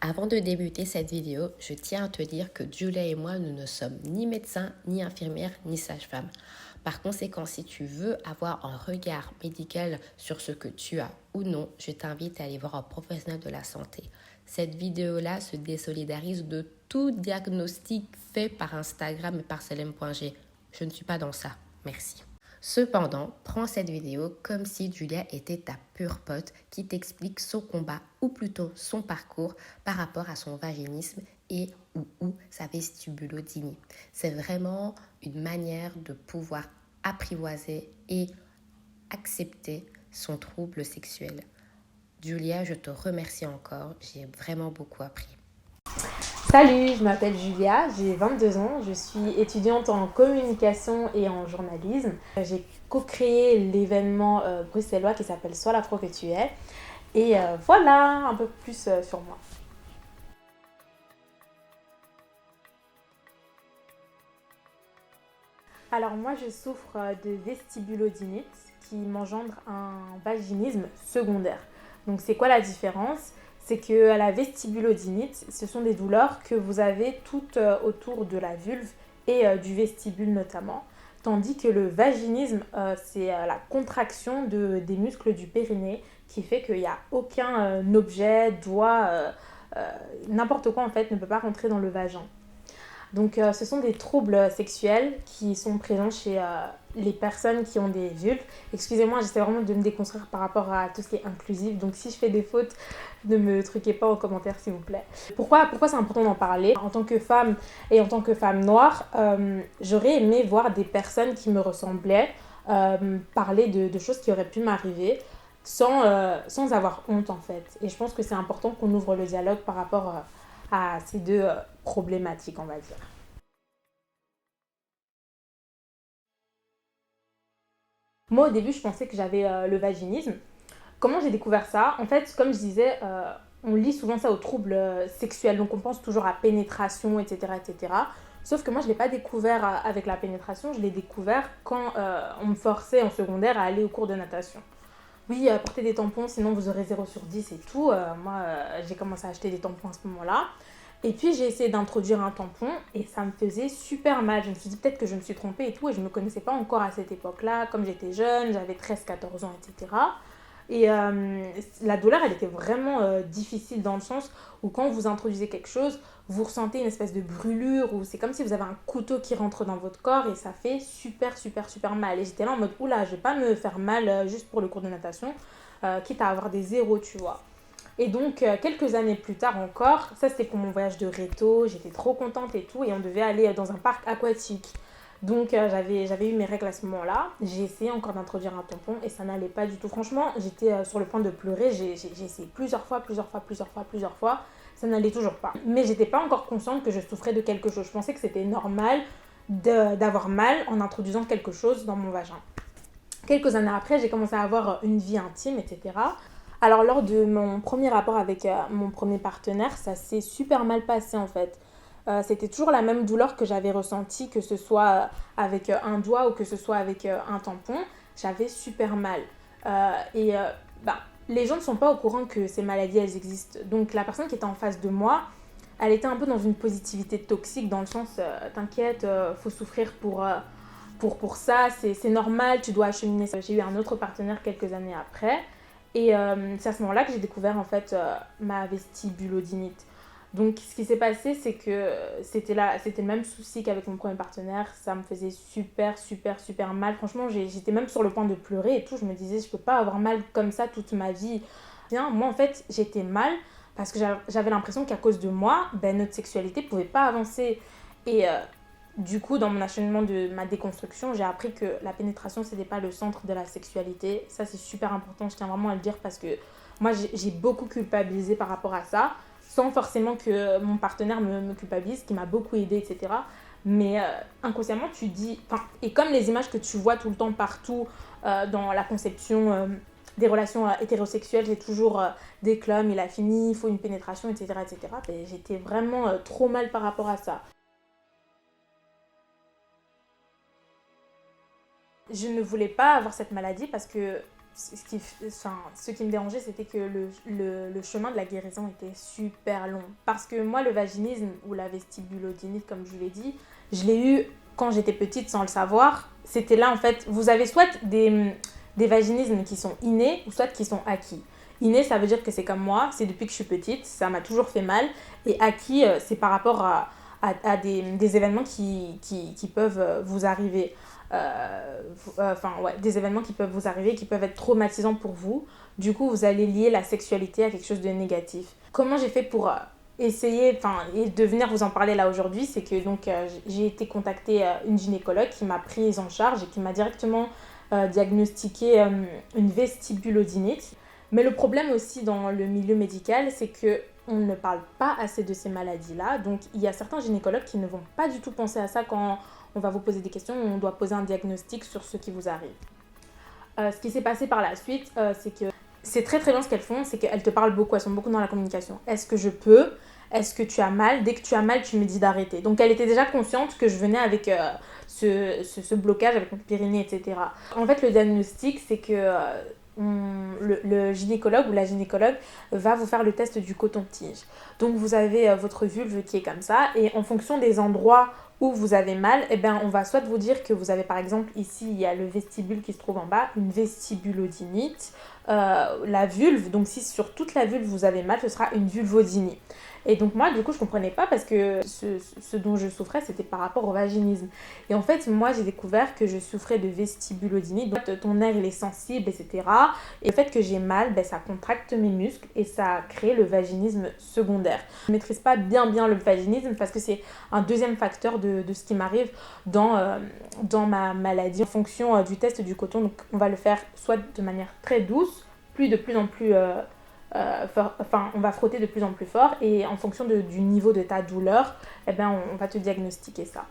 Avant de débuter cette vidéo, je tiens à te dire que Julia et moi, nous ne sommes ni médecins, ni infirmières, ni sages-femmes. Par conséquent, si tu veux avoir un regard médical sur ce que tu as ou non, je t'invite à aller voir un professionnel de la santé. Cette vidéo-là se désolidarise de tout diagnostic fait par Instagram et par Selem.g. Je ne suis pas dans ça. Merci. Cependant, prends cette vidéo comme si Julia était ta pure pote qui t'explique son combat ou plutôt son parcours par rapport à son vaginisme et ou sa vestibulodynie. C'est vraiment une manière de pouvoir apprivoiser et accepter son trouble sexuel. Julia, je te remercie encore, j'ai vraiment beaucoup appris. Salut, je m'appelle Julia, j'ai 22 ans, je suis étudiante en communication et en journalisme. J'ai co-créé l'événement bruxellois qui s'appelle Sois l'afro que tu es. Et voilà, un peu plus sur moi. Alors moi je souffre de vestibulodynite qui m'engendre un vaginisme secondaire. Donc c'est quoi la différence ? C'est que la vestibulodynite, ce sont des douleurs que vous avez toutes autour de la vulve et du vestibule notamment. Tandis que le vaginisme, c'est la contraction des muscles du périnée qui fait qu'il n'y a aucun objet, doigt, n'importe quoi en fait ne peut pas rentrer dans le vagin. Donc ce sont des troubles sexuels qui sont présents chez les personnes qui ont des vulves. Excusez-moi, j'essaie vraiment de me déconstruire par rapport à tout ce qui est inclusif. Donc si je fais des fautes, ne me truquez pas en commentaire s'il vous plaît. Pourquoi c'est important d'en parler ? En tant que femme et en tant que femme noire, j'aurais aimé voir des personnes qui me ressemblaient parler de choses qui auraient pu m'arriver sans avoir honte en fait. Et je pense que c'est important qu'on ouvre le dialogue par rapport à ces deux problématiques, on va dire. Moi, au début, je pensais que j'avais le vaginisme. Comment j'ai découvert ça ? En fait, comme je disais, on lit souvent ça aux troubles sexuels, donc on pense toujours à pénétration, etc., etc. Sauf que moi, je ne l'ai pas découvert avec la pénétration, je l'ai découvert quand on me forçait en secondaire à aller au cours de natation. Oui, portez des tampons, sinon vous aurez 0 sur 10 et tout. Moi, j'ai commencé à acheter des tampons à ce moment-là. Et puis j'ai essayé d'introduire un tampon et ça me faisait super mal. Je me suis dit peut-être que je me suis trompée et tout et je ne me connaissais pas encore à cette époque-là. Comme j'étais jeune, j'avais 13-14 ans, etc. Et la douleur, elle était vraiment difficile dans le sens où quand vous introduisez quelque chose, vous ressentez une espèce de brûlure ou c'est comme si vous avez un couteau qui rentre dans votre corps et ça fait super, super, super mal. Et j'étais là en mode, oula, je vais pas me faire mal juste pour le cours de natation, quitte à avoir des zéros, tu vois. Et donc, quelques années plus tard encore, ça c'était pour mon voyage de réto, j'étais trop contente et tout, et on devait aller dans un parc aquatique. Donc, j'avais eu mes règles à ce moment-là, j'ai essayé encore d'introduire un tampon et ça n'allait pas du tout. Franchement, j'étais sur le point de pleurer, j'ai essayé plusieurs fois, ça n'allait toujours pas. Mais j'étais pas encore consciente que je souffrais de quelque chose. Je pensais que c'était normal d'avoir mal en introduisant quelque chose dans mon vagin. Quelques années après, j'ai commencé à avoir une vie intime, etc. Alors lors de mon premier rapport avec mon premier partenaire, ça s'est super mal passé en fait. C'était toujours la même douleur que j'avais ressentie, que ce soit avec un doigt ou que ce soit avec un tampon. J'avais super mal. Les gens ne sont pas au courant que ces maladies, elles existent. Donc la personne qui était en face de moi, elle était un peu dans une positivité toxique dans le sens, t'inquiète, faut souffrir pour ça, c'est normal, tu dois acheminer ça. J'ai eu un autre partenaire quelques années après. Et c'est à ce moment-là que j'ai découvert en fait ma vestibulodynite. Donc ce qui s'est passé, c'est que c'était le même souci qu'avec mon premier partenaire. Ça me faisait super, super, super mal. Franchement, j'étais même sur le point de pleurer et tout. Je me disais, je peux pas avoir mal comme ça toute ma vie. Bien, moi en fait, j'étais mal parce que j'avais l'impression qu'à cause de moi, notre sexualité pouvait pas avancer. Et du coup, dans mon acheminement de ma déconstruction, j'ai appris que la pénétration, ce n'était pas le centre de la sexualité. Ça, c'est super important, je tiens vraiment à le dire parce que moi, j'ai beaucoup culpabilisé par rapport à ça, sans forcément que mon partenaire me culpabilise, qui m'a beaucoup aidée, etc. Mais inconsciemment, tu dis... Et comme les images que tu vois tout le temps partout dans la conception des relations hétérosexuelles, c'est toujours dès que l'homme, il a fini, il faut une pénétration, etc. etc. Et j'étais vraiment trop mal par rapport à ça. Je ne voulais pas avoir cette maladie parce que ce qui me dérangeait, c'était que le chemin de la guérison était super long. Parce que moi, le vaginisme ou la vestibulodinite, comme je vous l'ai dit, je l'ai eu quand j'étais petite sans le savoir. C'était là, en fait, vous avez soit des vaginismes qui sont innés ou soit qui sont acquis. Inné, ça veut dire que c'est comme moi, c'est depuis que je suis petite, ça m'a toujours fait mal. Et acquis, c'est par rapport à des événements qui peuvent vous arriver. Des événements qui peuvent vous arriver, qui peuvent être traumatisants pour vous. Du coup, vous allez lier la sexualité à quelque chose de négatif. Comment j'ai fait pour essayer, et de venir vous en parler là aujourd'hui, c'est que donc j'ai été contacter une gynécologue qui m'a prise en charge et qui m'a directement diagnostiqué une vestibulodinite. Mais le problème aussi dans le milieu médical, c'est que on ne parle pas assez de ces maladies-là. Donc, il y a certains gynécologues qui ne vont pas du tout penser à ça quand on va vous poser des questions, on doit poser un diagnostic sur ce qui vous arrive. Ce qui s'est passé par la suite, c'est que c'est très très bien ce qu'elles font, c'est qu'elles te parlent beaucoup, elles sont beaucoup dans la communication. Est-ce que je peux ? Est-ce que tu as mal ? Dès que tu as mal, tu me dis d'arrêter. Donc elle était déjà consciente que je venais avec ce blocage, avec mon périnée, etc. En fait, le diagnostic, c'est que le gynécologue ou la gynécologue va vous faire le test du coton-tige. Donc vous avez votre vulve qui est comme ça, et en fonction des endroits où vous avez mal, eh ben, on va soit vous dire que vous avez par exemple ici, il y a le vestibule qui se trouve en bas, une vestibulodinite, la vulve, donc si sur toute la vulve vous avez mal, ce sera une vulvodynie. Et donc moi, du coup, je comprenais pas parce que ce dont je souffrais, c'était par rapport au vaginisme. Et en fait, moi, j'ai découvert que je souffrais de vestibulodinite. Donc, ton nerf, il est sensible, etc. Et le fait que j'ai mal, ça contracte mes muscles et ça crée le vaginisme secondaire. Je ne maîtrise pas bien le vaginisme parce que c'est un deuxième facteur de ce qui m'arrive dans ma maladie. En fonction du test du coton, donc on va le faire soit de manière très douce, puis de plus en plus... on va frotter de plus en plus fort et en fonction du niveau de ta douleur, on va te diagnostiquer ça.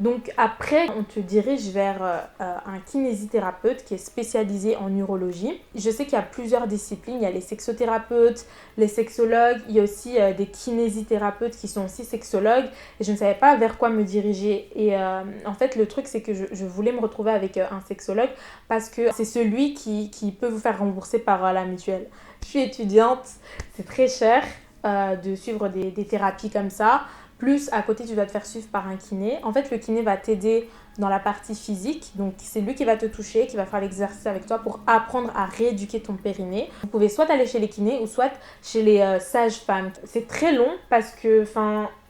Donc après, on te dirige vers un kinésithérapeute qui est spécialisé en urologie. Je sais qu'il y a plusieurs disciplines, il y a les sexothérapeutes, les sexologues, il y a aussi des kinésithérapeutes qui sont aussi sexologues et je ne savais pas vers quoi me diriger. Et en fait, le truc, c'est que je voulais me retrouver avec un sexologue parce que c'est celui qui peut vous faire rembourser par la mutuelle. Je suis étudiante, c'est très cher de suivre des thérapies comme ça. Plus à côté, tu dois te faire suivre par un kiné. En fait, le kiné va t'aider dans la partie physique. Donc, c'est lui qui va te toucher, qui va faire l'exercice avec toi pour apprendre à rééduquer ton périnée. Vous pouvez soit aller chez les kinés ou soit chez les sages-femmes. C'est très long parce que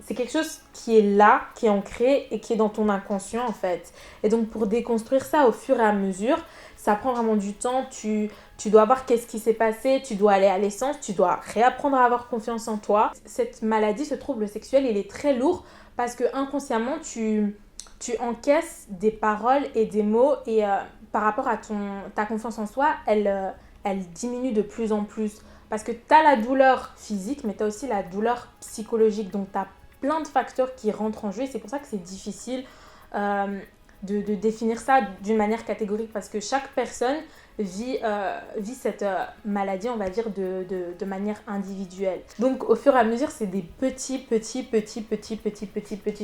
c'est quelque chose qui est là, qui est ancré et qui est dans ton inconscient en fait. Et donc, pour déconstruire ça au fur et à mesure, ça prend vraiment du temps. Tu dois voir qu'est-ce qui s'est passé, tu dois aller à l'essence, tu dois réapprendre à avoir confiance en toi. Cette maladie, ce trouble sexuel, il est très lourd parce que inconsciemment, tu encaisses des paroles et des mots et par rapport à ta confiance en soi, elle diminue de plus en plus. Parce que tu as la douleur physique, mais tu as aussi la douleur psychologique. Donc, tu as plein de facteurs qui rentrent en jeu et c'est pour ça que c'est difficile de définir ça d'une manière catégorique parce que chaque personne vit cette maladie, on va dire, de manière individuelle. Donc, au fur et à mesure, c'est des petits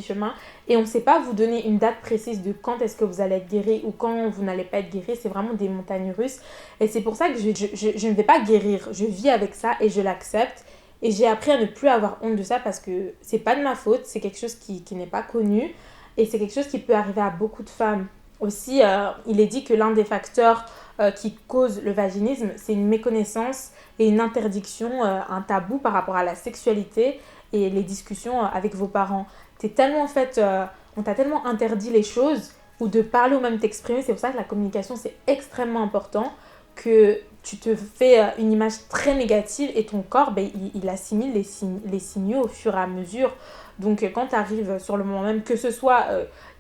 chemins et on ne sait pas vous donner une date précise de quand est-ce que vous allez être guéri ou quand vous n'allez pas être guéri. C'est vraiment des montagnes russes et c'est pour ça que je ne vais pas guérir. Je vis avec ça et je l'accepte. Et j'ai appris à ne plus avoir honte de ça parce que c'est pas de ma faute, c'est quelque chose qui n'est pas connu et c'est quelque chose qui peut arriver à beaucoup de femmes. Aussi, il est dit que l'un des facteurs qui cause le vaginisme, c'est une méconnaissance et une interdiction, un tabou par rapport à la sexualité et les discussions avec vos parents. On t'a tellement interdit les choses ou de parler ou même t'exprimer, c'est pour ça que la communication c'est extrêmement important, que tu te fais une image très négative et ton corps, il assimile les signaux au fur et à mesure. Donc quand tu arrives sur le moment même, que ce soit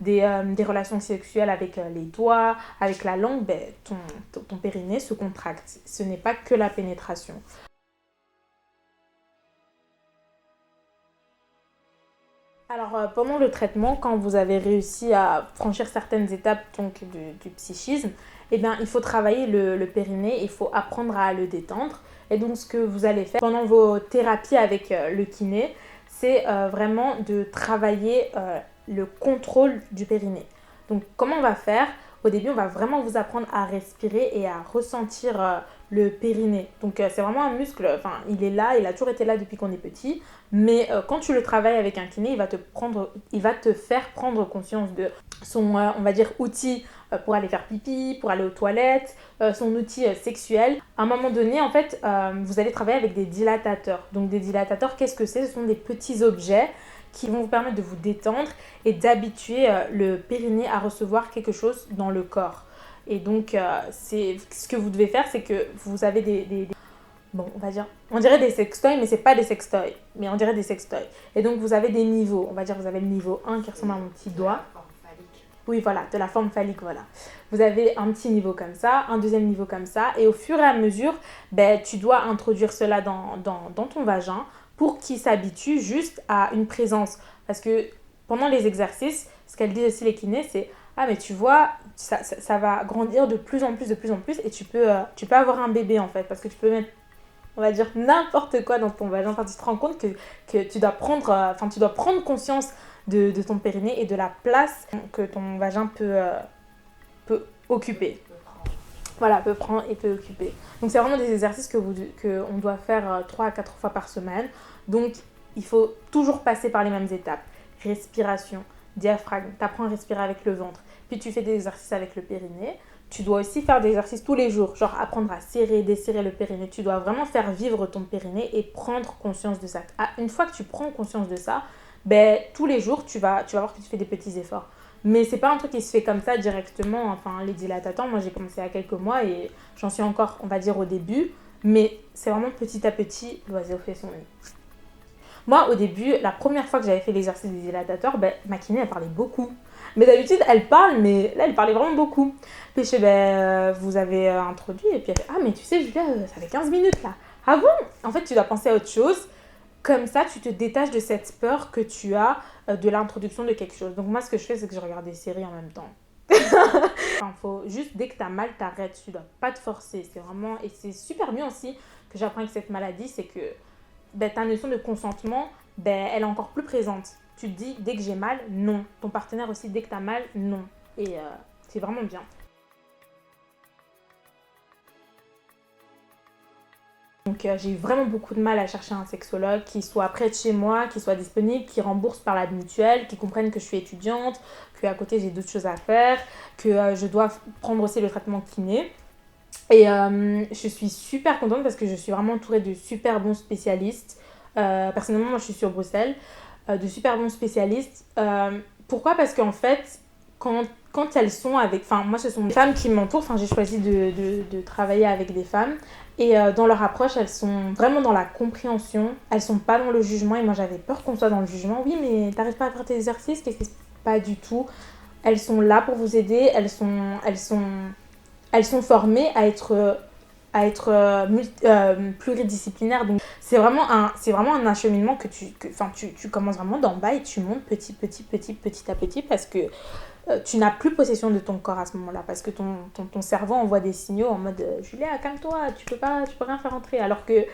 des relations sexuelles avec les doigts, avec la langue, ton périnée se contracte. Ce n'est pas que la pénétration. Alors pendant le traitement, quand vous avez réussi à franchir certaines étapes donc, du psychisme, il faut travailler le périnée, il faut apprendre à le détendre. Et donc ce que vous allez faire pendant vos thérapies avec le kiné, c'est vraiment de travailler le contrôle du périnée. Donc comment on va faire ? au début, on va vraiment vous apprendre à respirer et à ressentir le périnée. Donc, c'est vraiment un muscle, enfin, il est là, il a toujours été là depuis qu'on est petit. Mais quand tu le travailles avec un kiné, il va te faire prendre conscience de son, on va dire, outil pour aller faire pipi, pour aller aux toilettes, son outil sexuel. À un moment donné, en fait, vous allez travailler avec des dilatateurs. Donc, des dilatateurs, qu'est-ce que c'est? Ce sont des petits objets qui vont vous permettre de vous détendre et d'habituer le périnée à recevoir quelque chose dans le corps. Et donc, ce que vous devez faire, c'est que vous avez bon, on va dire, on dirait des sextoys, mais c'est pas des sextoys, mais on dirait des sextoys. Et donc, vous avez des niveaux. On va dire, vous avez le niveau 1 qui ressemble à mon petit doigt. Oui, voilà, de la forme phallique, voilà. Vous avez un petit niveau comme ça, un deuxième niveau comme ça, et au fur et à mesure, tu dois introduire cela dans ton vagin pour qu'il s'habitue juste à une présence. Parce que pendant les exercices, ce qu'elles disent aussi les kinés, c'est « Ah, mais tu vois, ça va grandir de plus en plus, et tu peux avoir un bébé, en fait, parce que tu peux mettre, on va dire, n'importe quoi dans ton vagin. Enfin, tu te rends compte que tu dois prendre conscience de ton périnée et de la place que ton vagin peut occuper. Voilà, peut prendre et peut occuper. Donc, c'est vraiment des exercices qu'on doit faire 3 à 4 fois par semaine. Donc, il faut toujours passer par les mêmes étapes. Respiration, diaphragme, tu apprends à respirer avec le ventre. Puis, tu fais des exercices avec le périnée. Tu dois aussi faire des exercices tous les jours, genre apprendre à serrer, desserrer le périnée. Tu dois vraiment faire vivre ton périnée et prendre conscience de ça. Une fois que tu prends conscience de ça, tous les jours, tu vas voir que tu fais des petits efforts. Mais c'est pas un truc qui se fait comme ça directement. Enfin, les dilatateurs, moi j'ai commencé il y a quelques mois et j'en suis encore, on va dire, au début. Mais c'est vraiment petit à petit, l'oiseau fait son nid. Moi, au début, la première fois que j'avais fait l'exercice des dilatateurs, ma kiné, elle parlait beaucoup. Mais d'habitude, elle parle, mais là, elle parlait vraiment beaucoup. Puis je fais, vous avez introduit. Et puis elle fait, ah, mais tu sais, Julia, ça fait 15 minutes là. Ah bon? En fait, tu dois penser à autre chose. Comme ça, tu te détaches de cette peur que tu as de l'introduction de quelque chose. Donc moi, ce que je fais, c'est que je regarde des séries en même temps. Enfin, faut juste, dès que tu as mal, t'arrêtes. Tu dois pas te forcer. C'est vraiment... Et c'est super mieux aussi que j'apprends avec cette maladie, c'est que ta notion de consentement, elle est encore plus présente. Tu te dis, dès que j'ai mal, non. Ton partenaire aussi, dès que tu as mal, non. Et c'est vraiment bien. Donc j'ai eu vraiment beaucoup de mal à chercher un sexologue qui soit près de chez moi, qui soit disponible, qui rembourse par la mutuelle, qui comprenne que je suis étudiante, qu'à côté j'ai d'autres choses à faire, que je dois prendre aussi le traitement kiné. Et je suis super contente parce que je suis vraiment entourée de super bons spécialistes. Personnellement, moi je suis sur Bruxelles, de super bons spécialistes. Pourquoi? Parce qu'en fait, quand elles sont avec... Enfin, moi, ce sont des femmes qui m'entourent. Enfin, j'ai choisi de travailler avec des femmes. Et dans leur approche, elles sont vraiment dans la compréhension. Elles sont pas dans le jugement. Et moi, j'avais peur qu'on soit dans le jugement. Oui, mais t'arrives pas à faire tes exercices? Qu'est-ce que c'est? Pas du tout. Elles sont là pour vous aider. Elles sont formées à être pluridisciplinaires. Donc, c'est vraiment un acheminement que tu commences vraiment d'en bas et tu montes petit à petit parce que tu n'as plus possession de ton corps à ce moment-là parce que ton cerveau envoie des signaux en mode Julia, calme-toi, tu peux rien faire entrer. Alors que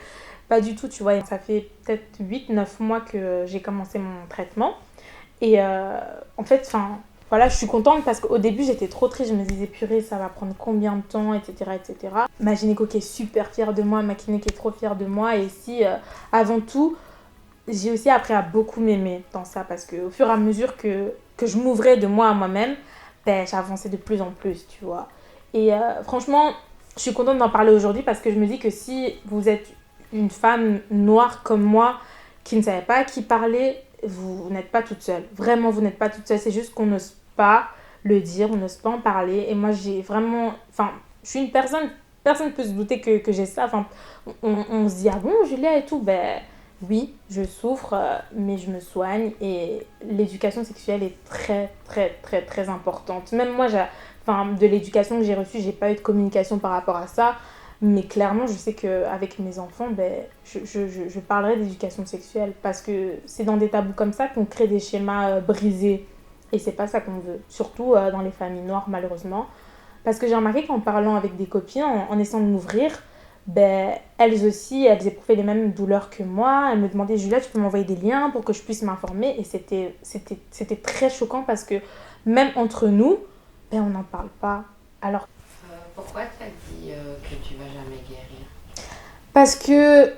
pas du tout, tu vois. Ça fait peut-être 8-9 mois que j'ai commencé mon traitement. Et en fait, voilà, je suis contente parce qu'au début, j'étais trop triste. Je me disais, purée, ça va prendre combien de temps, etc., etc. Ma gynéco qui est super fière de moi, ma kiné qui est trop fière de moi. Et si, avant tout, j'ai aussi appris à beaucoup m'aimer dans ça parce qu'au fur et à mesure que je m'ouvrais de moi à moi-même, j'avançais de plus en plus, tu vois. Et franchement, je suis contente d'en parler aujourd'hui parce que je me dis que si vous êtes une femme noire comme moi qui ne savait pas à qui parler, vous n'êtes pas toute seule. Vraiment, vous n'êtes pas toute seule. C'est juste qu'on n'ose pas le dire, on n'ose pas en parler. Et moi, j'ai vraiment... Enfin, je suis une personne ne peut se douter que j'ai ça. Enfin, on se dit, ah bon, Julia et tout, oui, je souffre, mais je me soigne et l'éducation sexuelle est très, très, très, très importante. Même moi, de l'éducation que j'ai reçue, j'ai pas eu de communication par rapport à ça, mais clairement, je sais qu'avec mes enfants, je parlerai d'éducation sexuelle parce que c'est dans des tabous comme ça qu'on crée des schémas brisés et c'est pas ça qu'on veut, surtout dans les familles noires, malheureusement. Parce que j'ai remarqué qu'en parlant avec des copines, en essayant de m'ouvrir, elles aussi, elles éprouvaient les mêmes douleurs que moi. Elles me demandaient, Julia, tu peux m'envoyer des liens pour que je puisse m'informer. Et c'était très choquant parce que même entre nous, ben on n'en parle pas. Alors, Pourquoi tu as dit que tu vas jamais guérir? parce que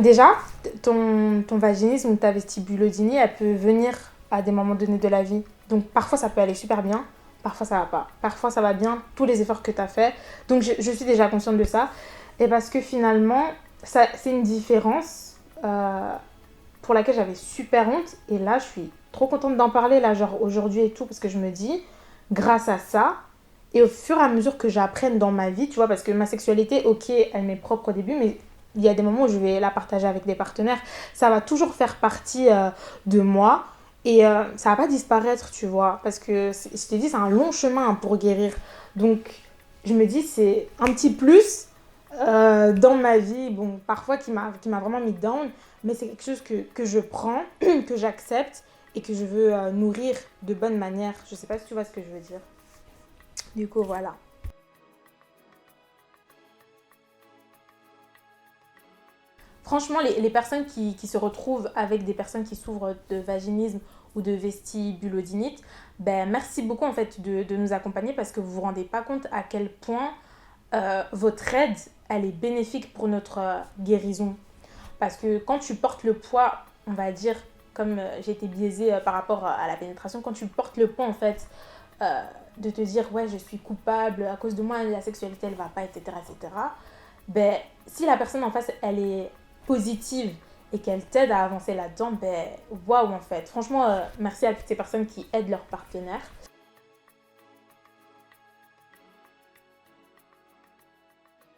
déjà, ton vaginisme ou ta vestibulodynie, elle peut venir à des moments donnés de la vie. Donc parfois ça peut aller super bien, parfois ça va pas. Parfois ça va bien, tous les efforts que tu as fait. Donc je suis déjà consciente de ça. Et parce que finalement, c'est une différence pour laquelle j'avais super honte. Et là, je suis trop contente d'en parler, là, genre aujourd'hui et tout, parce que je me dis, grâce à ça, et au fur et à mesure que j'apprenne dans ma vie, tu vois, parce que ma sexualité, ok, elle m'est propre au début, mais il y a des moments où je vais la partager avec des partenaires. Ça va toujours faire partie de moi. Et ça va pas disparaître, tu vois. Parce que, je t'ai dit, c'est un long chemin pour guérir. Donc, je me dis, c'est un petit plus dans ma vie. Bon, parfois qui m'a vraiment mis down. Mais c'est quelque chose que je prends, que j'accepte et que je veux nourrir de bonne manière. Je sais pas si tu vois ce que je veux dire. Du coup, voilà. Franchement, les personnes qui se retrouvent avec des personnes qui souffrent de vaginisme ou de vestibulodynite, ben merci beaucoup en fait de nous accompagner parce que vous vous rendez pas compte à quel point votre aide, elle est bénéfique pour notre guérison. Parce que quand tu portes le poids, on va dire, comme j'ai été biaisée par rapport à la pénétration, quand tu portes le poids en fait de te dire ouais je suis coupable, à cause de moi la sexualité elle va pas, etc. etc. Ben, si la personne en face elle est positive et qu'elle t'aide à avancer là-dedans, ben waouh en fait. Franchement, merci à toutes ces personnes qui aident leurs partenaires.